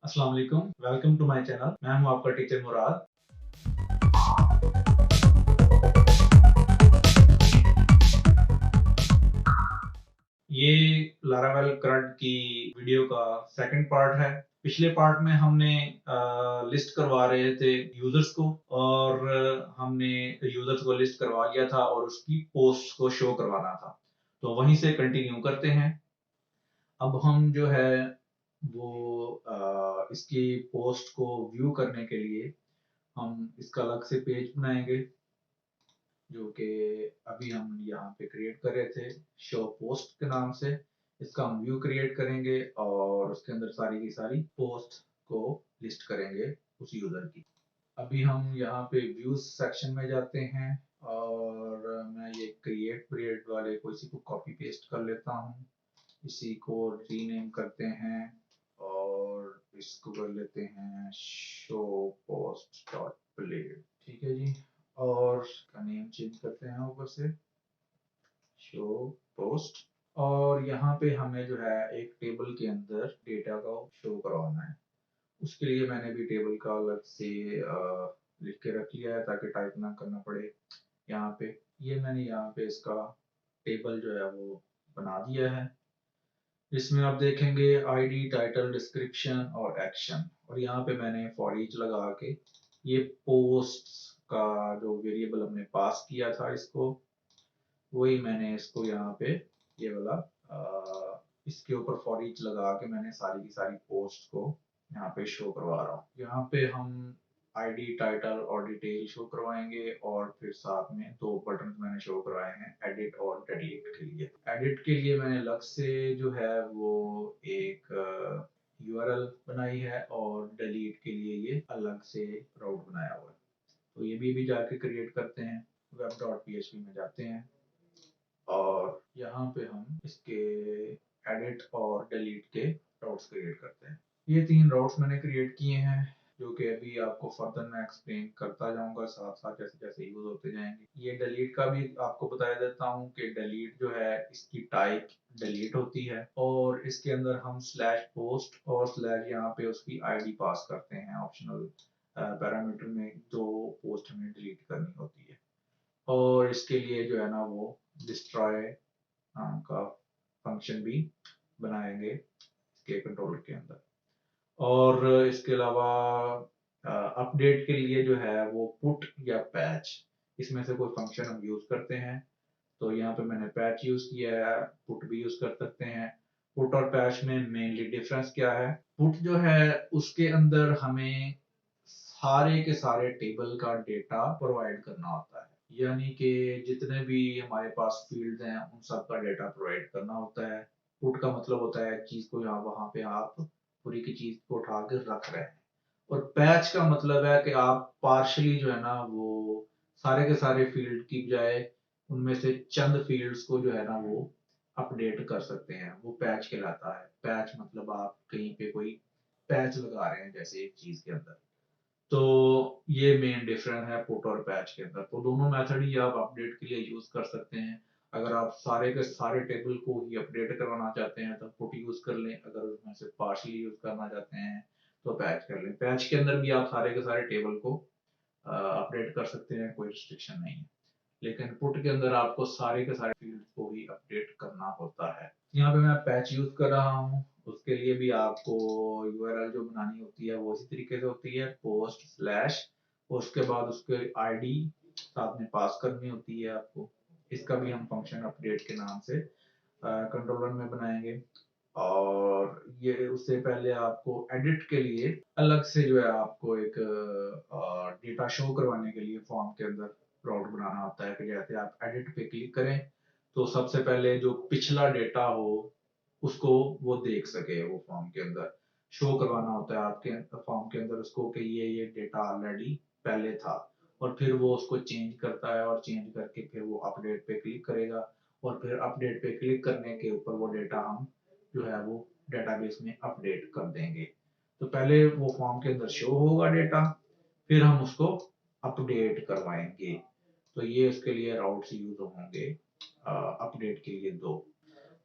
अस्सलाम वालेकुम, welcome to my channel. मैं हूं आपका टीचर मुराद। ये लारावेल CRUD की वीडियो का सेकंड पार्ट है। पिछले पार्ट में हमने लिस्ट करवा रहे थे यूजर्स को और हमने यूजर्स को लिस्ट करवा लिया था और उसकी पोस्ट को शो करवाना था। तो वहीं से कंटिन्यू करते हैं। अब हम जो है वो इसकी पोस्ट को व्यू करने के लिए हम इसका अलग से पेज बनाएंगे, जो कि अभी हम यहाँ पे क्रिएट कर रहे थे शो पोस्ट के नाम से। इसका हम व्यू क्रिएट करेंगे और उसके अंदर सारी की सारी पोस्ट को लिस्ट करेंगे उस यूजर की। अभी हम यहाँ पे व्यूज सेक्शन में जाते हैं और मैं ये क्रिएट पीरियड वाले को इसी को कॉपी पेस्ट कर लेता हूँ। इसी को रीनेम करते हैं और इसको कर लेते हैं शो पोस्ट डॉट प्ले। ठीक है जी, और इसका नेम चेंज करते हैं ऊपर से शो पोस्ट। और यहाँ पे हमें जो है एक टेबल के अंदर डेटा को शो करवाना है। उसके लिए मैंने भी टेबल का अलग से लिख के रख लिया है ताकि टाइप ना करना पड़े। यहाँ पे ये मैंने यहाँ पे इसका टेबल जो है वो बना दिया है, जिसमें आप देखेंगे आईडी, टाइटल, डिस्क्रिप्शन और एक्शन। और यहाँ पे मैंने फॉर ईच लगा के ये पोस्ट का जो वेरिएबल हमने पास किया था इसको, वही मैंने इसको यहाँ पे ये वाला इसके ऊपर फॉर ईच लगा के मैंने सारी की सारी पोस्ट को यहाँ पे शो करवा रहा हूँ। यहाँ पे हम आईडी, टाइटल और डिटेल शो करवाएंगे और फिर साथ में दो बटन मैंने शो करवाए हैं एडिट और डिलीट के लिए। एडिट के लिए मैंने अलग से जो है वो एक यूआरएल बनाई है और डिलीट के लिए ये अलग से राउट बनाया हुआ है। तो ये भी जाके क्रिएट करते हैं, web.php में जाते हैं और यहाँ पे हम इसके एडिट और डिलीट के राउट्स क्रिएट करते हैं। ये तीन राउट्स मैंने क्रिएट किए हैं, जो कि अभी आपको फर्दर मैं एक्सप्लेन करता जाऊंगा साथ साथ जैसे जैसे यूज होते जाएंगे। ये डिलीट का भी आपको बता देता हूँ कि डिलीट जो है इसकी टाइप डिलीट होती है और इसके अंदर हम स्लैश पोस्ट और स्लैश यहाँ पे उसकी आईडी पास करते हैं ऑप्शनल पैरामीटर में, जो पोस्ट हमें डिलीट करनी होती है। और इसके लिए जो है ना वो डिस्ट्रॉय नाम का फंक्शन भी बनाएंगे इसके कंट्रोलर के अंदर। और इसके अलावा अपडेट के लिए जो है वो पुट या पैच, इसमें से कोई फंक्शन हम यूज करते हैं। तो यहाँ पे मैंने पैच यूज किया है, पुट भी यूज कर सकते हैं। पुट और पैच में मेनली डिफरेंस क्या है? पुट जो है उसके अंदर हमें सारे के सारे टेबल का डेटा प्रोवाइड करना होता है, यानी कि जितने भी हमारे पास फील्ड हैं उन सब का डेटा प्रोवाइड करना होता है। पुट का मतलब होता है चीज को यहाँ वहां पे आप पूरी की चीज को उठा कर रख रहे हैं। और पैच का मतलब है कि आप पार्शली जो है ना वो सारे के सारे फील्ड की बजाय उनमें से चंद फील्ड्स को जो है ना वो अपडेट कर सकते हैं, वो पैच कहलाता है। पैच मतलब आप कहीं पे कोई पैच लगा रहे हैं जैसे एक चीज के अंदर। तो ये मेन डिफरेंस है पुट और पैच के अंदर। तो दोनों मेथड ही आप अपडेट के लिए यूज कर सकते हैं। अगर आप सारे के सारे टेबल को ही अपडेट करवाना चाहते हैं तो पुट यूज कर लें, अगर उसमें से पार्शली यूज करना चाहते हैं तो पैच कर लें। पैच के अंदर भी आप सारे के सारे टेबल को अपडेट कर सकते हैं, कोई रिस्ट्रिक्शन नहीं है। लेकिन पुट के अंदर आपको सारे के सारे फील्ड को ही अपडेट करना होता है। यहाँ पे मैं पैच यूज कर रहा हूँ, उसके लिए भी आपको यूआरएल जो बनानी होती है वो इसी तरीके से होती है, पोस्ट स्लैश, उसके बाद उसके आईडी साथ में पास करनी होती है आपको। इसका भी हम फंक्शन अपडेट के नाम से कंट्रोलर में बनाएंगे। और ये उससे पहले आपको एडिट के लिए अलग से जो है आपको एक डेटा शो करवाने के लिए फॉर्म के अंदर राउट बनाना होता है कि जैसे आप एडिट पे क्लिक करें तो सबसे पहले जो पिछला डेटा हो उसको वो देख सके, वो फॉर्म के अंदर शो करवाना होता है आपके फॉर्म के अंदर उसको कि ये डेटा ऑलरेडी पहले था। और फिर वो उसको चेंज करता है और चेंज करके फिर वो अपडेट पे क्लिक करेगा और फिर अपडेट पे क्लिक करने के ऊपर वो डेटा हम जो है वो डेटाबेस में अपडेट कर देंगे। तो पहले वो फॉर्म के अंदर शो होगा डेटा, फिर हम उसको अपडेट करवाएंगे। तो ये उसके लिए राउट्स यूज होंगे अपडेट के लिए दो,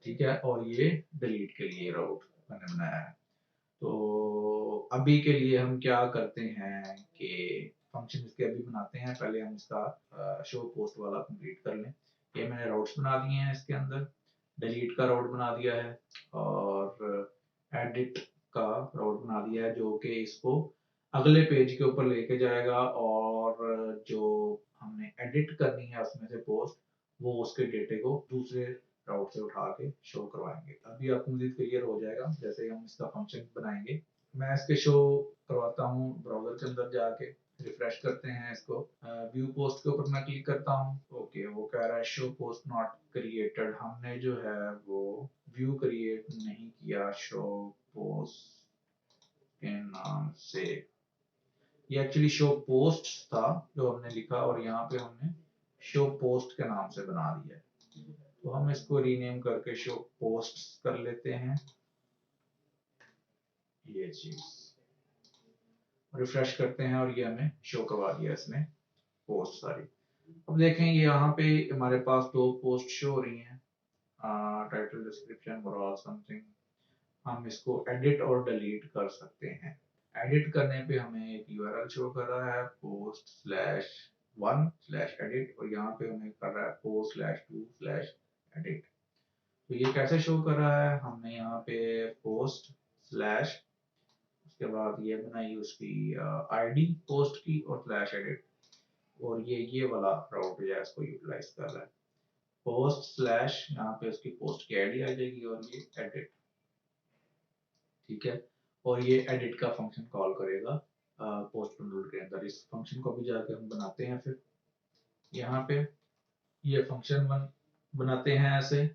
ठीक है, और ये डिलीट के लिए राउट मैंने बनाया है। तो अभी के लिए हम क्या करते हैं कि फंक्शन इसके अभी बनाते हैं, पहले हम इसका शो पोस्ट वाला कंप्लीट कर लें। ये मैंने राउट्स बना दिए हैं, इसके अंदर डिलीट का राउट बना दिया है और एडिट का राउट बना दिया है, जो कि इसको अगले पेज के ऊपर लेके जाएगा और जो हमने एडिट करनी है उसमें से पोस्ट, वो उसके डेटे को दूसरे राउट से उठा के शो करवाएंगे। अभी आपको मजीद क्लियर हो जाएगा जैसे हम इसका फंक्शन बनाएंगे। मैं इसके शो करवाता हूँ ब्राउजर के अंदर जाके, रिफ्रेश करते हैं इसको। व्यू पोस्ट के ऊपर मैं क्लिक करता हूँ। ओके, वो कह रहा है शो पोस्ट नॉट क्रिएटेड, हमने जो है वो व्यू क्रिएट नहीं किया शो पोस्ट के नाम से। ये एक्चुअली शो पोस्ट था जो हमने लिखा और यहाँ पे हमने शो पोस्ट के नाम से बना दिया है। तो हम इसको रीनेम करके शो पोस्ट कर लेते हैं। ये चीज रिफ्रेश करते हैं और ये हमें शो करवा दिया इसने पोस्ट सारी। अब देखें ये यहाँ पे हमारे पास दो पोस्ट शो हो रही हैं, टाइटल डिस्क्रिप्शन और समथिंग। हम इसको एडिट और डिलीट कर सकते हैं। एडिट करने पे हमें एक यूआरएल शो कर रहा है post/1/edit और यहाँ पे हमें कर रहा है post/2/edit। तो ये कैसे शो कर रहा है, हमने यहाँ पे पोस्ट स्लैश उसके बाद ये बनाई उसकी आईडी पोस्ट की और स्लैश एडिट, और ये वाला राउट जो है इसको यूटिलाइज कर रहा है। पोस्ट स्लैश यहाँ पे उसकी पोस्ट की आईडी आ जाएगी और ये एडिट, ठीक है। और ये एडिट का फंक्शन कॉल करेगा पोस्ट कंट्रोल के अंदर। इस फंक्शन को भी जाके हम बनाते हैं फिर यहाँ पे ये फंक्शन बनाते हैं ऐसे।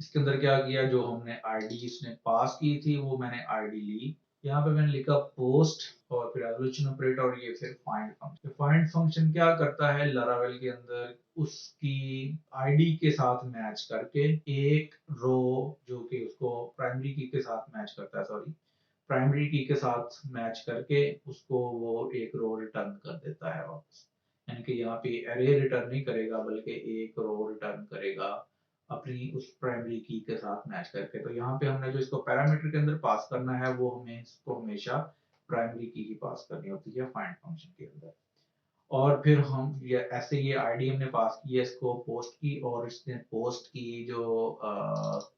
इसके अंदर क्या किया, जो हमने आईडी इसने पास की थी वो मैंने आईडी ली, यहाँ पे मैंने लिखा पोस्ट और फिर एवोल्यूशन ऑपरेटर और ये फिर फाइंड फंक्शन। फाइंड फंक्शन क्या करता है, लारावेल के अंदर उसकी आईडी के साथ मैच करके एक रो जो कि उसको प्राइमरी की के साथ मैच करता है, सॉरी प्राइमरी की के साथ मैच करके उसको वो एक रो रिटर्न कर देता है वापस। यानी कि यहाँ पे एरे रिटर्न नहीं करेगा बल्कि एक रो रिटर्न करेगा अपनी उस प्राइमरी की के साथ मैच करके। तो यहाँ पे हमने जो इसको पैरामीटर के अंदर पास करना है वो हमें इसको हमेशा प्राइमरी की ही पास करनी होती है फाइंड फंक्शन के अंदर। और फिर हम ये ऐसे ये आईडी हमने पास की है इसको पोस्ट की, और इसने पोस्ट की जो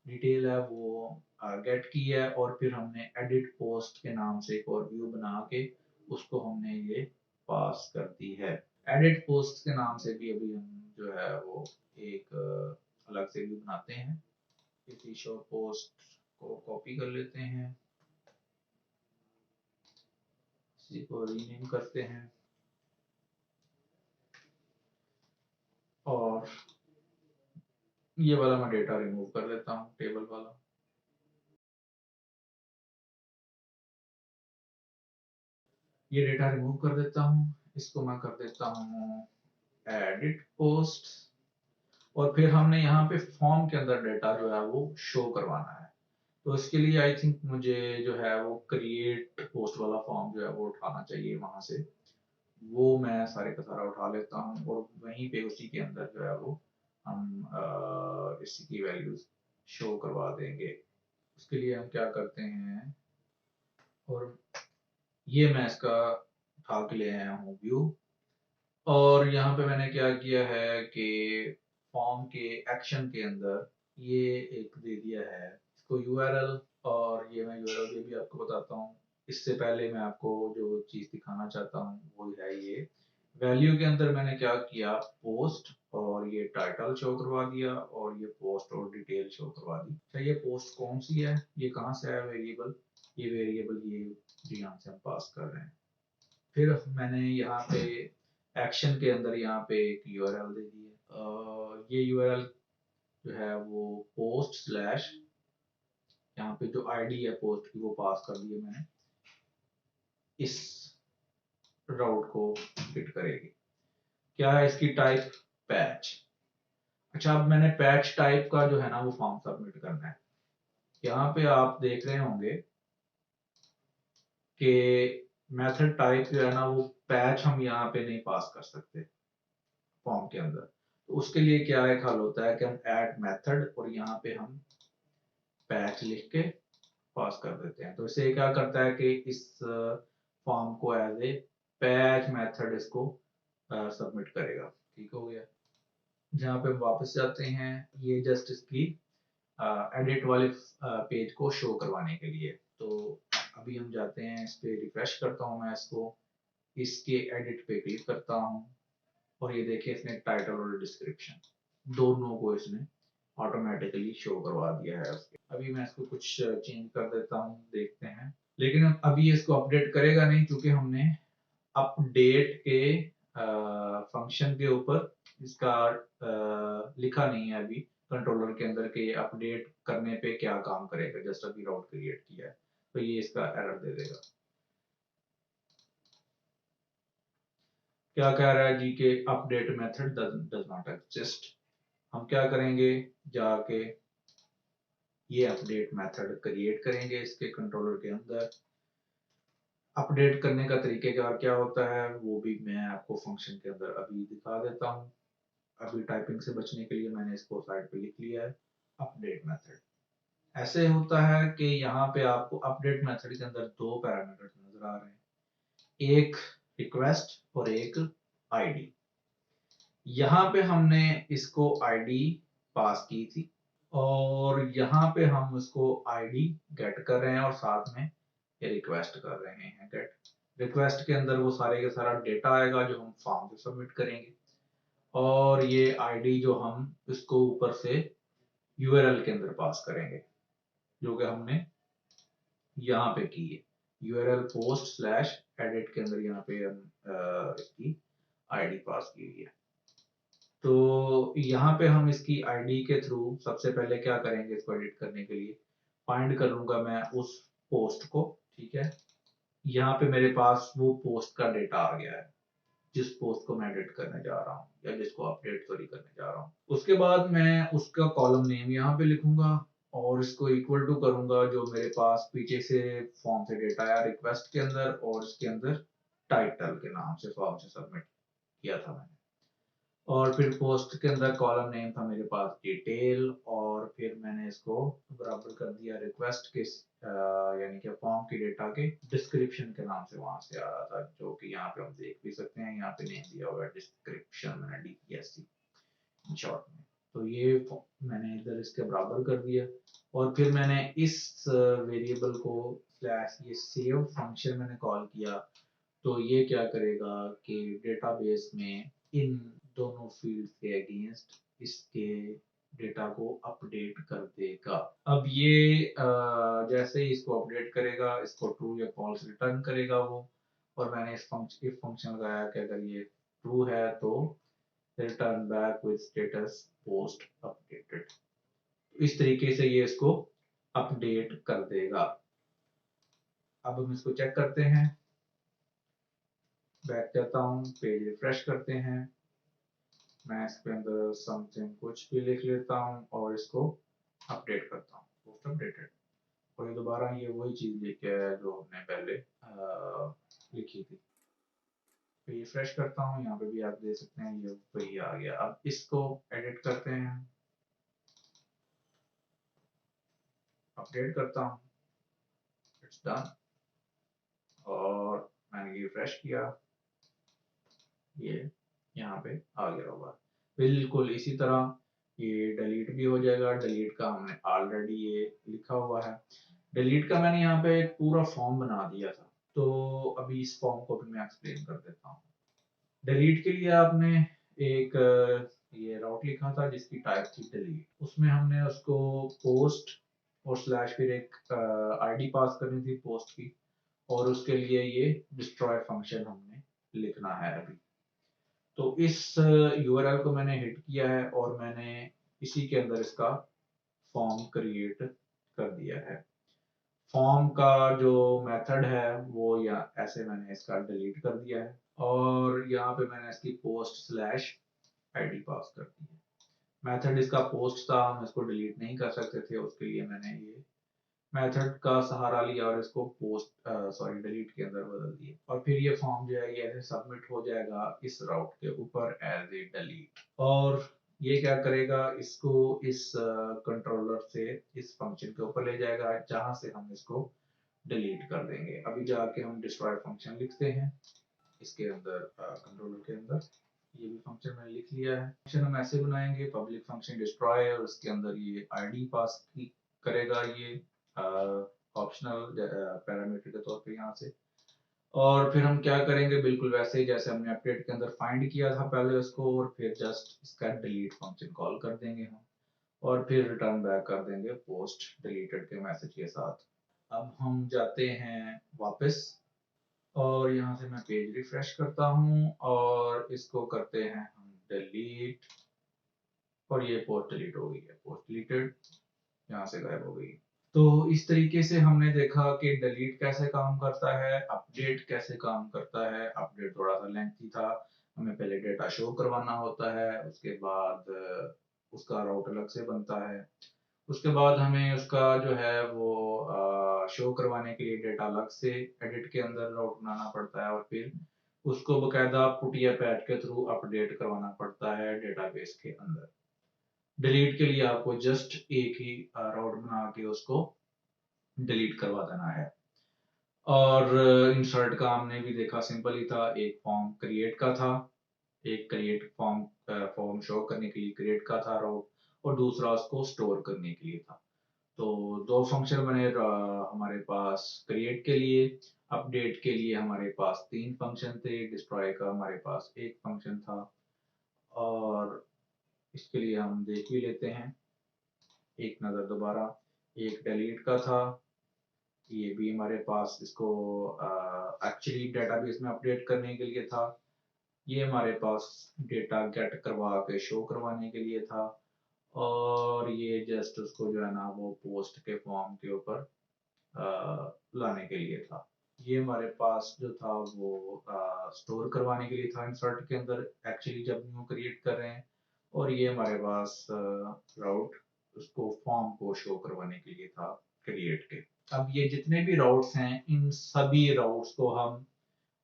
डिटेल है वो गेट की है, और फिर हमने एडिट पोस्ट के नाम से एक और व्यू बना के उसको हमने ये पास कर दी है। एडिट पोस्ट के नाम से भी अभी हम जो है वो एक अलग से व्यू बनाते हैं। इसी शो पोस्ट को कॉपी कर लेते हैं, इसी को रीनेम करते हैं और ये वाला मैं डेटा रिमूव कर लेता हूँ टेबल वाला। ये डेटा रिमूव कर देता हूँ, इसको मैं कर देता हूँ एडिट पोस्ट, और फिर हमने यहाँ पे फॉर्म के अंदर डेटा जो है वो शो करवाना है। तो इसके लिए आई थिंक मुझे जो है वो क्रिएट पोस्ट वाला फॉर्म जो है वो उठाना चाहिए वहां से। वो मैं सारे का सारा उठा लेता हूँ और वहीं पे उसी के अंदर जो है वो हम इसी की वैल्यूज शो करवा देंगे। उसके लिए हम क्या करते हैं, और ये मैं इसका उठा के ले आया हूँ व्यू, और यहाँ पे मैंने क्या किया है कि फॉर्म के एक्शन के अंदर ये एक दे दिया है इसको यूआरएल, और ये मैं यूआरएल भी आपको बताता हूँ। इससे पहले मैं आपको जो चीज़ दिखाना चाहता हूँ वो है ये वैल्यू के अंदर मैंने क्या किया, पोस्ट और ये टाइटल शो करवा दिया और ये पोस्ट और डिटेल शो करवा दी। अच्छा, ये पोस्ट कौन सी है, ये कहाँ से है वेरिएबल, ये वेरिएबल ये जो यहाँ से हम पास कर रहे हैं। फिर मैंने यहाँ पे एक्शन के अंदर यहाँ पे एक यूआरएल दे दी है। ये यूआरएल जो है वो पोस्ट स्लैश यहाँ पे जो आईडी है पोस्ट की वो पास कर दी है मैंने, इस राउट को फिट करेगी। क्या है इसकी टाइप, पैच। अच्छा, अब मैंने पैच टाइप का जो है ना वो फॉर्म सबमिट करना है। यहाँ पे आप देख रहे होंगे कि मेथड टाइप जो है ना वो पैच हम यहाँ पे नहीं पास कर सकते फॉर्म के अंदर। तो उसके लिए क्या एक हल होता है कि हम ऐड मेथड और यहाँ पे हम पैच लिख के पास कर देते हैं। तो इससे क्या करता है कि इस फॉर्म को एज ए पैच मेथड इसको सबमिट करेगा। ठीक हो गया। जहाँ पे वापस जाते हैं, ये जस्ट इसकी एडिट वाले पेज को शो करवाने के लिए। तो अभी हम जाते हैं, इस पे रिफ्रेश करता हूँ मैं इसको, इसके एडिट पे क्लिक करता हूँ और ये देखिए इसने टाइटल और डिस्क्रिप्शन दोनों को इसने ऑटोमेटिकली शो करवा दिया है उसके। अभी मैं इसको कुछ चेंज कर देता हूँ, देखते हैं। लेकिन अभी इसको अपडेट करेगा नहीं क्योंकि हमने अपडेट के फंक्शन के ऊपर इसका लिखा नहीं है अभी कंट्रोलर के अंदर के अपडेट करने पे क्या काम करेगा। जस्ट अभी राउट क्रिएट किया है तो ये इसका एरर दे देगा। क्या कह रहा है जी के update method does not exist. हम क्या करेंगे, जाके ये अपडेट मेथड क्रिएट करेंगे इसके कंट्रोलर के अंदर। अपडेट करने का तरीकेकार क्या होता है वो भी मैं आपको फंक्शन के अंदर अभी दिखा देता हूँ। अभी टाइपिंग से बचने के लिए मैंने इसको साइड पे लिख लिया है। अपडेट मेथड ऐसे होता है कि यहाँ पे आपको अपडेट मेथड के अंदर दो पैरामीटर नजर आ रहे हैं, एक रिक्वेस्ट और एक आईडी। यहाँ पे हमने इसको आईडी पास की थी और यहाँ पे हम उसको आईडी गेट कर रहे हैं और साथ में ये रिक्वेस्ट कर रहे हैं गेट। रिक्वेस्ट के अंदर वो सारे का सारा डेटा आएगा जो हम फॉर्म पे सबमिट करेंगे और ये आईडी जो हम इसको ऊपर से यूआरएल के अंदर पास करेंगे जो कि हमने यहाँ पे की है। यूआरएल पोस्ट स्लैश एडिट के अंदर यहाँ पे हम इसकी आईडी पास की हुई है। तो यहाँ पे हम इसकी आईडी के थ्रू सबसे पहले क्या करेंगे, इसको एडिट करने के लिए फाइंड करूंगा मैं उस पोस्ट को। ठीक है, यहाँ पे मेरे पास वो पोस्ट का डेटा आ गया है जिस पोस्ट को मैं एडिट करने जा रहा हूँ या जिसको अपडेट सॉरी करने जा रहा हूँ। उसके बाद मैं उसका कॉलम नेम यहाँ पे लिखूंगा और इसको इक्वल टू करूंगा जो मेरे पास पीछे से फॉर्म से डेटा आया रिक्वेस्ट के अंदर और इसके अंदर टाइटल के नाम से फॉर्म से सबमिट किया था मैंने। और फिर पोस्ट के अंदर कॉलम नेम था मेरे पास डिटेल और फिर मैंने इसको बराबर कर दिया रिक्वेस्ट के यानी कि फॉर्म की डेटा के डिस्क्रिप्शन के नाम से वहां से आ रहा था जो कि यहाँ पे हम देख भी सकते हैं। यहाँ पे नेम दिया हुआ है डिस्क्रिप्शन, मैंने DPSC शॉर्ट में। तो ये मैंने इधर इसके बराबर कर दिया और फिर मैंने इस वेरिएबल को स्लैश ये सेव फंक्शन मैंने कॉल किया। तो ये क्या करेगा कि डेटाबेस में इन दोनों फील्ड के अगेंस्ट इसके डेटा को अपडेट कर देगा। अब ये जैसे ही इसको अपडेट करेगा इसको ट्रू या फॉल्स रिटर्न करेगा वो। और मैंने इस फंक्शन लगाया कि अगर ये ट्रू है तो return back with status post updated. इस तरीके से ये इसको अपडेट कर देगा। अब हम इसको चेक करते हैं, बैक जाता हूँ, पेज रिफ्रेश करते हैं, मैं इसके अंदर समथिंग कुछ भी लिख लेता हूँ और इसको अपडेट करता हूँ, पोस्ट अपडेटेड। और ये दोबारा ये वही चीज लेके आया जो हमने पहले लिखी थी। तो ये रिफ्रेश करता हूँ, यहाँ पे भी आप देख सकते हैं ये वही आ गया। अब इसको एडिट करते हैं, अपडेट करता हूँ, इट्स डन। और मैंने ये रिफ्रेश किया, ये यहाँ पे आ गया होगा। बिल्कुल इसी तरह ये डिलीट भी हो जाएगा। डिलीट का हमने ऑलरेडी ये लिखा हुआ है। डिलीट का मैंने यहाँ पे एक पूरा फॉर्म बना दिया था। तो अभी इस फॉर्म को भी मैं एक्सप्लेन कर देता हूँ। डिलीट के लिए आपने एक ये राउट लिखा था जिसकी टाइप थी डिलीट। उसमें हमने उसको पोस्ट और स्लैश फिर एक आईडी पास करनी थी पोस्ट की और उसके लिए ये डिस्ट्रॉय फंक्शन हमने लिखना है अभी। तो इस यूआरएल को मैंने हिट किया है और मैंने इसी के अंदर इसका फॉर्म क्रिएट कर दिया है। फॉर्म का जो मेथड है वो या ऐसे मैंने इसका डिलीट कर दिया है और यहाँ पे मैंने इसकी पोस्ट स्लैश आईडी पास कर दी है। मेथड इसका पोस्ट था, हम इसको डिलीट नहीं कर सकते थे, उसके लिए मैंने ये मेथड का सहारा लिया और इसको पोस्ट सॉरी डिलीट के अंदर बदल दिया। और फिर ये फॉर्म जो है ये ऐसे सबमिट हो जाएगा इस राउट के ऊपर एज ए डिलीट। और ये क्या करेगा, इसको इस कंट्रोलर से इस फंक्शन के ऊपर ले जाएगा जहां से हम इसको डिलीट कर देंगे। अभी जाके हम डिस्ट्रॉय फंक्शन लिखते हैं इसके अंदर, कंट्रोलर के अंदर। ये भी फंक्शन मैंने लिख लिया है। फंक्शन हम ऐसे बनाएंगे, पब्लिक फंक्शन डिस्ट्रॉय, और उसके अंदर ये आईडी पास करेगा, ये ऑप्शनल पैरामीटर के तौर पे यहाँ से। और फिर हम क्या करेंगे, बिल्कुल वैसे ही जैसे हमने अपडेट के अंदर फाइंड किया था पहले उसको, और फिर जस्ट इसका डिलीट फंक्शन कॉल कर देंगे हम, और फिर रिटर्न बैक कर देंगे पोस्ट डिलीटेड के मैसेज के साथ। अब हम जाते हैं वापस, और यहाँ से मैं पेज रिफ्रेश करता हूँ, और इसको करते हैं हम डिलीट, और ये पोस्ट डिलीट हो गई है, पोस्ट डिलीटेड यहाँ से गायब हो गई। तो इस तरीके से हमने देखा कि डिलीट कैसे काम करता है, अपडेट कैसे काम करता है। अपडेट थोड़ा सा लेंथी था, हमें पहले डेटा शो करवाना होता है, उसके बाद उसका राउट अलग से बनता है, उसके बाद हमें उसका जो है वो शो करवाने के लिए डेटा अलग से एडिट के अंदर राउट बनाना पड़ता है, और फिर उसको बकायदा पुट या पैट के थ्रू अपडेट करवाना पड़ता है डेटाबेस के अंदर। डिलीट के लिए आपको जस्ट एक ही राउट बना के उसको डिलीट करवा देना है। और इंसर्ट का हमने भी देखा, सिंपल ही था, एक फॉर्म क्रिएट का था, एक क्रिएट फॉर्म फॉर्म शो करने के लिए क्रिएट का था राउट, और दूसरा उसको स्टोर करने के लिए था। तो दो फंक्शन बने हमारे पास क्रिएट के लिए। अपडेट के लिए हमारे पास तीन फंक्शन थे, डिस्ट्रॉय का हमारे पास एक फंक्शन था, और इसके लिए हम देख भी लेते हैं एक नज़र दोबारा। एक डिलीट का था, ये भी हमारे पास इसको एक्चुअली डेटाबेस में अपडेट करने के लिए था। ये हमारे पास डेटा गेट करवा के शो करवाने के लिए था, और ये जस्ट उसको जो है ना वो पोस्ट के फॉर्म के ऊपर लाने के लिए था। ये हमारे पास जो था वो स्टोर करवाने के लिए था इंसर्ट के अंदर, एक्चुअली जब न्यू क्रिएट कर रहे हैं। और ये हमारे पास राउट उसको फॉर्म को शो करवाने के लिए था क्रिएट के। अब ये जितने भी राउट्स हैं, इन सभी राउट्स को हम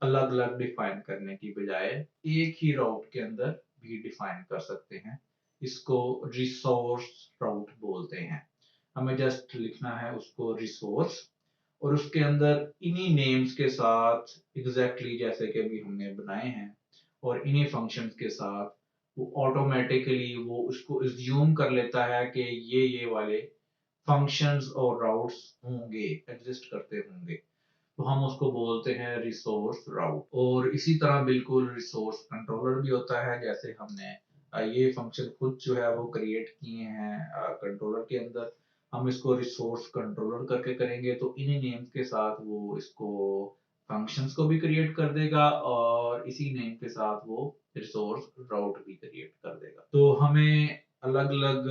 अलग अलग डिफाइन करने की बजाय एक ही राउट के अंदर भी डिफाइन कर सकते हैं। इसको रिसोर्स राउट बोलते हैं। हमें जस्ट लिखना है उसको रिसोर्स, और उसके अंदर इन्हीं नेम्स के साथ एग्जैक्टली जैसे कि अभी हमने बनाए हैं, और इन्हीं फंक्शंस के साथ वो ऑटोमेटिकली वो उसको अज्यूम कर लेता है कि ये वाले फंक्शंस और राउट्स होंगे, एग्जिस्ट करते होंगे, तो हम उसको बोलते हैं रिसोर्स राउट। और इसी तरह बिल्कुल रिसोर्स कंट्रोलर भी होता है, जैसे हमने ये फंक्शन खुद जो है वो क्रिएट किए हैं कंट्रोलर के अंदर। हम इसको रिसोर्स कंट्रोलर करके करेंगे तो इन्हीं नेम्स के साथ वो इसको फंक्शंस को भी क्रिएट कर देगा, और इसी नेम के साथ वो रिसोर्स राउट भी क्रिएट कर देगा। तो हमें अलग अलग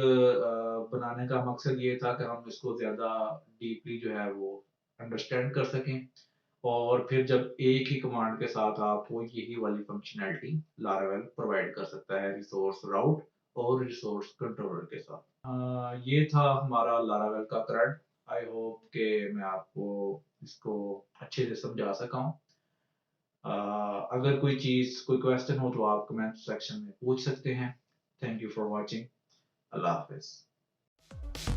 बनाने का मकसद ये था कि हम इसको ज्यादा डीपली जो है वो अंडरस्टैंड कर सकें, और फिर जब एक ही कमांड के साथ आपको यही वाली फंक्शनैलिटी लारावेल प्रोवाइड कर सकता है रिसोर्स राउट और रिसोर्स कंट्रोलर के साथ। ये था हमारा लारावेल का थ्रेड। आई होप कि मैं आपको इसको अच्छे से समझा सका हूँ। अगर कोई चीज़ कोई क्वेश्चन हो तो आप कमेंट सेक्शन में पूछ सकते हैं। Thank you for watching. Allah Hafiz.